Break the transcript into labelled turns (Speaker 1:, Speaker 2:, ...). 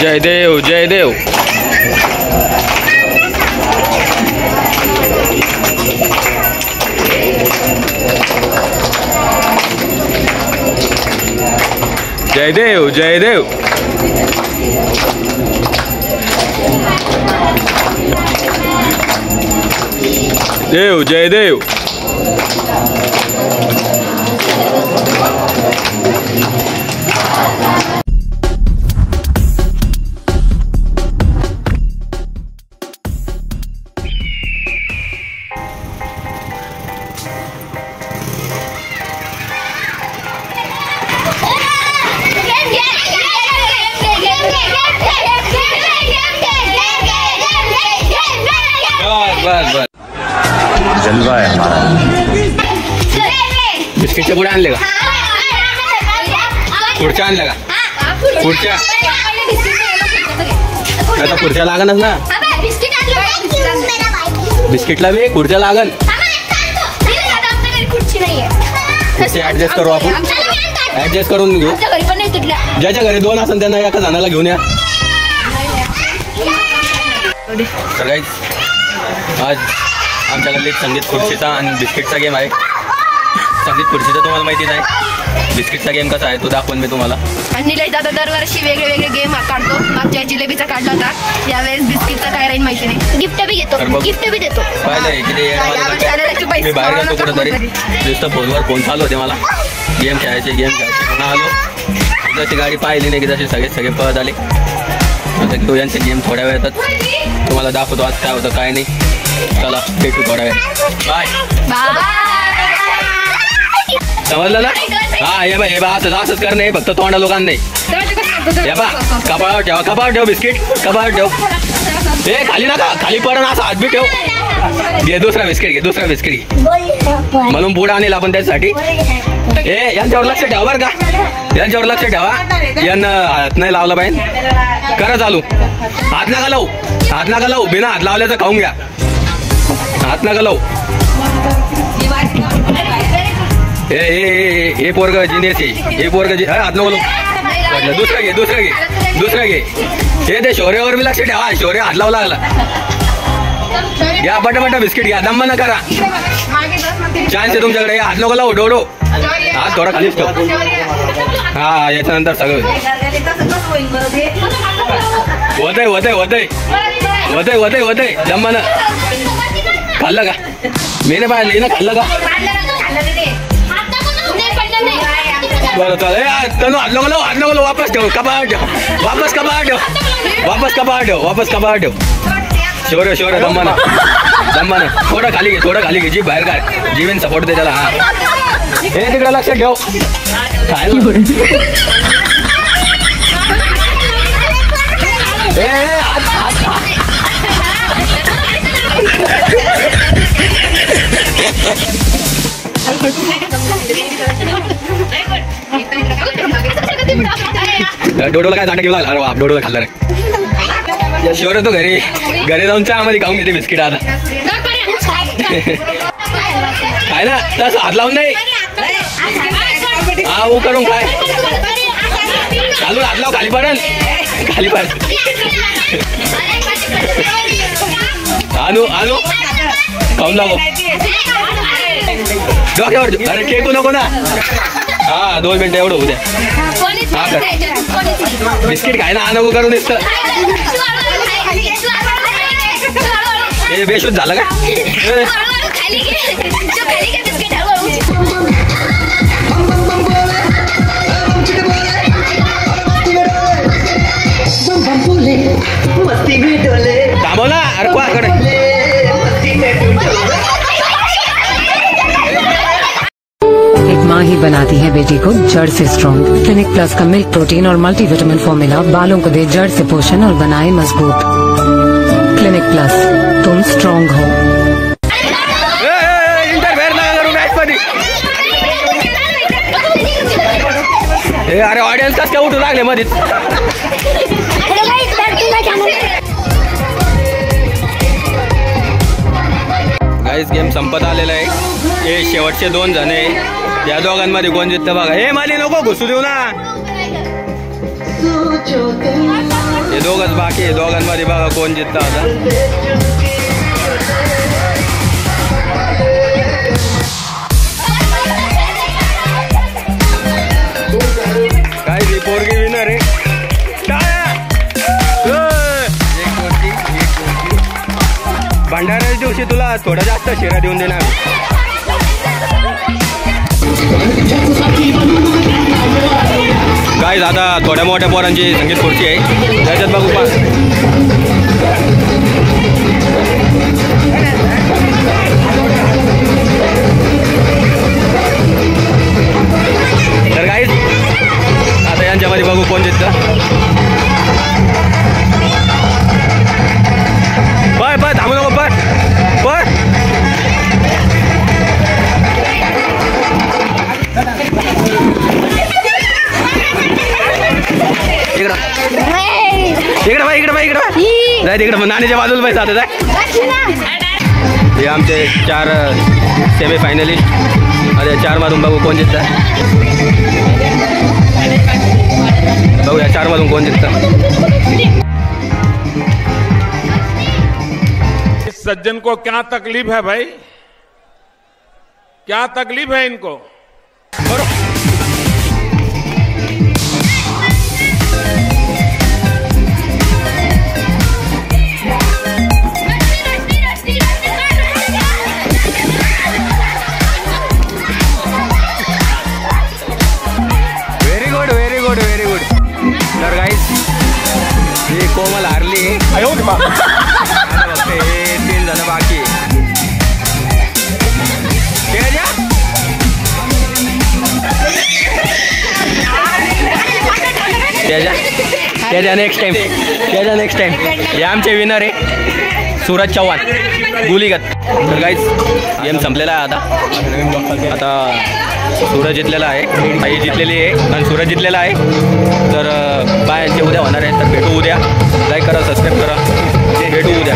Speaker 1: जयदेव जयदेव जयदेव जयदेव देव जयदेव बस बस जलवा है हमारा। बिस्किटचे पुढे आणले का? पुढच्या आणलं का? पुढच्या आता पुढच्या लागणच ना बिस्किटला बी खुर्च्या लागन ऍडजस्ट करू आपण ऍडजस्ट करून घेऊ ज्याच्या घरी दोन असेल त्यांना एका जणाला घेऊन या। आज आमच्या गल्लीत संगीत खुर्चीचा आणि बिस्किटचा गेम आहे। संगीत खुर्चीचा तुम्हाला माहितीच आहे, बिस्किटचा गेम कसा आहे तो दाखवून मी तुम्हाला।
Speaker 2: आणि निलेश दादा दरवर्षी वेगळे वेगळे गेम काढतो। मागच्या जिलेबीचा काढला होता, यावेळेस बिस्किटचा काय राहील माहिती नाही। गिफ्ट बी घेतो, गिफ्ट बी देतो।
Speaker 1: पाहिलंय किती मी बाहेर गेलो कुठं तरी नुसतं फोनवर फोन चालू होते मला, गेम खेळायचे पुन्हा आलो जशी गाडी पाहिली नाही की जसे सगळे पळत आले। आता तो यांचे गेम थोड्या वेळातच तुम्हाला दाखवतो आज काय होतं काय नाही। चला भेटू थोड्या वेळ, बाय समजलं ना? हा हे बा हे बा असंच कर नाही फक्त तोंडा लोकांना नाही। हे बा कपाळावर ठेवा, कपाळावर ठेव बिस्किट, कपाळावर ठेव। हे खाली नका, खाली पडून असं हात बी ठेव। घे दुसरा बिस्किट, घे दुसरा बिस्किट घे म्हणून पुढे आणेल आपण त्याच्यासाठी। हे यांच्यावर लक्ष ठेवा बरं का, यांच्यावर लक्ष ठेवा, यांना हात नाही लावला पाहिजे। करा चालू, हात नका लावू, हात नका लावू, बिना हात लावल्याचं खाऊन घ्या, हात नका लावू। हे पोरग जिनेस हे पोरग हात नको लावू। दुसरा घे दुसरा घे दुसरा घे। हे ते शौर्यावर बी लक्ष ठेवा, शौर्य हात लावला लागला। घ्या पटापटा बिस्किट घ्या, दम्मा न करा, चान्स आहे तुमच्याकडे। हात नको लावू, डोडो हात थोडा खालीच ठेव। हा याच्यानंतर सगळं होतंय होतंय होतंय होतंय होतंय होतंय दम्मा न। खाल्लं का? मी नाही पाहिलं ना, खाल्लं का? बरं चालेल, तनु हात नको लावू, हात नको लावू, वापस ठेव, कपाळ ठेव, वापस कपाळ ठेव, वापस कपाळ ठेव, वापस कपाळ ठेव। शौर्य शौर्य दम्मानं दम्मानं थोडं खाली घे, थोडं खाली घे, जीभ बाहेर काढ, जीवेन सपोर्ट दे त्याला। हा हे तिकडे लक्ष ठेव, डोडोला काय दांडा घेऊन आला? अरे बाप, डोडोला खाल्ला रे। शौर्य तो घरी जाऊन चहामध्ये खाऊन घेते बिस्किट आता। काय ना तसं हात लावून नाही, हा करून काय चालू, हात लाव, खाली पडन खाली पड। आणू आणू खाऊन लागो डोक्यावर, अरे टेकू नको ना। हा 2 मिनिटं एवढं होऊ द्या। बिस्किट खाय ना, नको करून दिसत। हे बेशुद्ध झालं का? थांबव ना, अरे कोणाकडे
Speaker 3: माँ ही बनाती है बेटी को जड़ से स्ट्रॉन्ग। क्लिनिक प्लस का मिल्क प्रोटीन और मल्टीविटामिन फॉर्मूला बालों को दे जड़ से पोषण और बनाए मजबूत। क्लिनिक प्लस, तुम स्ट्रॉन्ग हो।
Speaker 1: अरे ऑडियन्स कस काय उठू लागले मध्ये? गाइस गेम संपत आलेला आहे। हे शेवटचे 2 जण आहे, या दोघांमध्ये कोण जिंकतं बघा। हे माली नको घुसू देऊ ना। हे दोघंच बाकी आहे. दोघांमध्ये बघा कोण जिंकता आता. काय ती पोरगी विनर आहे. भंडाऱ्याच्या दिवशी तुला थोडा जास्त शिरा देऊन देणार. काय आता थोड्या मोठ्या पोरांची संगीत खुर्ची आहे त्याच्यात बघू पास. तर काय आता यांच्यामध्ये बघू कोण जिंकतं. पळ पळ थांबू नको पळ पळ. इकडे बाई इकडे बाई इकडे जाय तिकडे नाणीच्या बाजूला पैसा आता जाय. हे आमचे 4 सेमी फायनलिस्ट. अरे 4 मधून बघू कोण जिंकतं. बघू या 4 मधून कोण जिंकतं.
Speaker 4: इस सज्जन को क्या तकलीफ है भाई, क्या तकलीफ है इनको.
Speaker 1: Very good. तर गाईस ही कोमल हारली. हे 3 जण बाकी. त्याच्या नेक्स्ट टाइम हे आमचे विनर आहे सूरज चव्हाण गुलीगत. तर गाईस गेम संपलेला आहे आता सूरज जिंकलेला आहे, आई जिंकलेली आहे आणि सूरज जिंकलेला आहे. तर बायांचे उद्या होणार आहे. तर भेटू उद्या. लाईक करा, सबस्क्राईब करा. भेटू उद्या.